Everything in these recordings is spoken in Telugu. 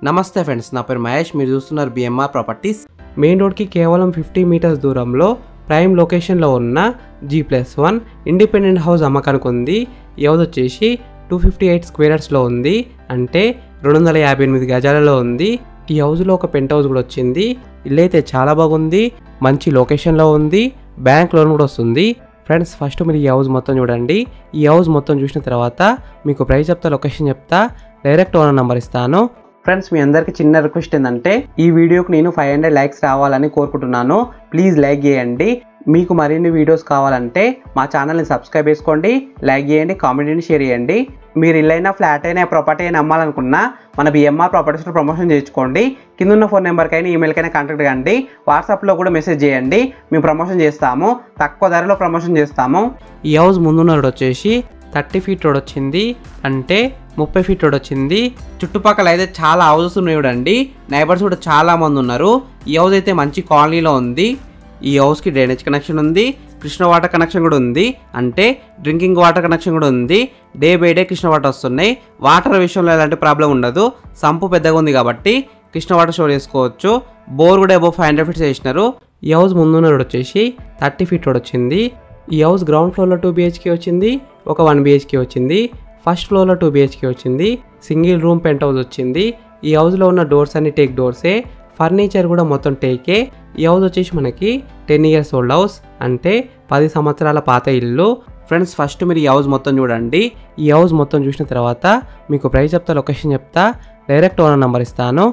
నమస్తే ఫ్రెండ్స్, నా పేరు మహేష్. మీరు చూస్తున్నారు బిఎంఆర్ ప్రాపర్టీస్. మెయిన్ రోడ్కి కేవలం 50 మీటర్స్ దూరంలో ప్రైమ్ లొకేషన్లో ఉన్న G+1 ఇండిపెండెంట్ హౌస్ అమ్మకానికి ఉంది. ఈ హౌస్ వచ్చేసి 258 స్క్వేర్ యార్డ్స్లో ఉంది, అంటే 258 గజాలలో ఉంది. ఈ హౌస్లో ఒక పెంట్ హౌస్ కూడా వచ్చింది. ఇల్లు అయితే చాలా బాగుంది, మంచి లొకేషన్లో ఉంది, బ్యాంక్ లోన్ కూడా వస్తుంది. ఫ్రెండ్స్, ఫస్ట్ మీరు ఈ హౌస్ మొత్తం చూడండి. ఈ హౌస్ మొత్తం చూసిన తర్వాత మీకు ప్రైస్ చెప్తా, లొకేషన్ చెప్తా, డైరెక్ట్ ఓనర్ నెంబర్ ఇస్తాను. ఫ్రెండ్స్, మీ అందరికి చిన్న రిక్వెస్ట్ ఏంటంటే ఈ వీడియోకి నేను 500 లైక్స్ రావాలని కోరుకుంటున్నాను. ప్లీజ్ లైక్ చేయండి. మీకు మరిన్ని వీడియోస్ కావాలంటే మా ఛానల్ని సబ్స్క్రైబ్ చేసుకోండి, లైక్ చేయండి, కామెంట్ని షేర్ చేయండి. మీరు ఇల్లైనా ఫ్లాట్ అయినా ప్రాపర్టీ అయినా అమ్మాలనుకున్నా మన బిఎంఆర్ ప్రాపర్టీస్లో ప్రమోషన్ చేయించుకోండి. కింద ఉన్న ఫోన్ నెంబర్కైనా ఈమెయిల్కైనా కాంటాక్ట్ కండి, వాట్సాప్లో కూడా మెసేజ్ చేయండి. మేము ప్రమోషన్ చేస్తాము, తక్కువ ధరలో ప్రమోషన్ చేస్తాము. ఈ హౌస్ ముందున్న రోడ్ వచ్చేసి 30 ఫీట్ రోడ్ వచ్చింది, అంటే 30 ఫీట్ రోడ్ వచ్చింది. చుట్టుపక్కల అయితే చాలా హౌసెస్ ఉన్నాయి చూడండి. నైబర్స్ కూడా చాలా మంది ఉన్నారు. ఈ హౌస్ అయితే మంచి కాలనీలో ఉంది. ఈ హౌస్కి డ్రైనేజ్ కనెక్షన్ ఉంది, కృష్ణ వాటర్ కనెక్షన్ కూడా ఉంది, అంటే డ్రింకింగ్ వాటర్ కనెక్షన్ కూడా ఉంది. Day by day Krishna water వస్తున్నాయి. వాటర్ విషయంలో ఎలాంటి ప్రాబ్లం ఉండదు. సంపు పెద్దగా ఉంది కాబట్టి కృష్ణ వాటర్ స్టోర్ చేసుకోవచ్చు. బోర్ కూడా అబౌవ్ 500 ఫీట్స్ వేసినారు. ఈ హౌస్ ముందున్న రోడ్ వచ్చేసి 30 ఫీట్ రోడ్ వచ్చింది. ఈ హౌస్ గ్రౌండ్ ఫ్లోర్లో 2 BHK వచ్చింది, ఒక 1 BHK వచ్చింది. ఫస్ట్ ఫ్లోర్లో 2 BHK వచ్చింది, సింగిల్ రూమ్ పెంట్ హౌస్ వచ్చింది. ఈ హౌస్లో ఉన్న డోర్స్ అన్ని టేక్ డోర్సే, ఫర్నిచర్ కూడా మొత్తం టేకే. ఈ హౌస్ వచ్చేసి మనకి 10 years ఓల్డ్ హౌస్, అంటే 10 సంవత్సరాల పాత ఇల్లు. ఫ్రెండ్స్, ఫస్ట్ మీరు ఈ హౌస్ మొత్తం చూడండి. ఈ హౌస్ మొత్తం చూసిన తర్వాత మీకు ప్రైస్ చెప్తా, లొకేషన్ చెప్తా, డైరెక్ట్ ఓనర్ నెంబర్ ఇస్తాను.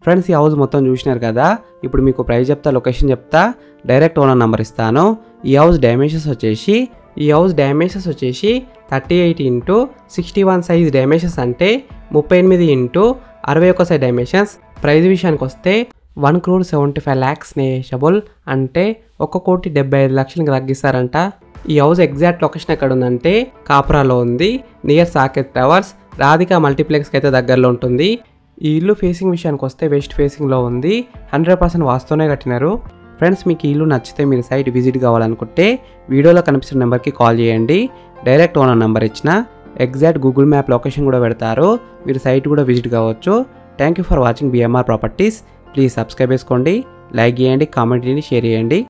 ఫ్రెండ్స్, ఈ హౌస్ మొత్తం చూసినారు కదా. ఇప్పుడు మీకు ప్రైస్ చెప్తా, లొకేషన్ చెప్తా, డైరెక్ట్ ఓనర్ నెంబర్ ఇస్తాను. ఈ హౌస్ డైమెన్షన్స్ వచ్చేసి 38 x 61 సైజ్ డైమెన్షన్స్, అంటే 38 x 61 సైజ్ డైమెన్షన్స్. ప్రైస్ విషయానికి వస్తే 1,75 lakhs నెగోషియబుల్, అంటే 1,75 తగ్గిస్తారంట. ఈ హౌస్ ఎగ్జాక్ట్ లొకేషన్ ఎక్కడ ఉందంటే కాప్రాలో ఉంది, నియర్ సాకేత్ టవర్స్. రాధిక మల్టీప్లెక్స్కి అయితే దగ్గరలో ఉంటుంది. ఈ ఇల్లు ఫేసింగ్ విషయానికి వస్తే వెస్ట్ ఫేసింగ్లో ఉంది. 100% వాస్తూనే కట్టినారు. ఫ్రెండ్స్, మీకు ఈ ఇల్లు నచ్చితే మీరు సైట్ విజిట్ కావాలనుకుంటే వీడియోలో కనిపిస్తున్న నెంబర్కి కాల్ చేయండి. డైరెక్ట్ ఓనర్ నెంబర్ ఇచ్చిన ఎగ్జాక్ట్ గూగుల్ మ్యాప్ లొకేషన్ కూడా పెడతారు. మీరు సైట్ కూడా విజిట్ కావచ్చు. Thank you for watching BMR properties. Please subscribe చేసుకోండి, లైక్ చేయండి, కామెంట్ చేయండి, షేర్ చేయండి.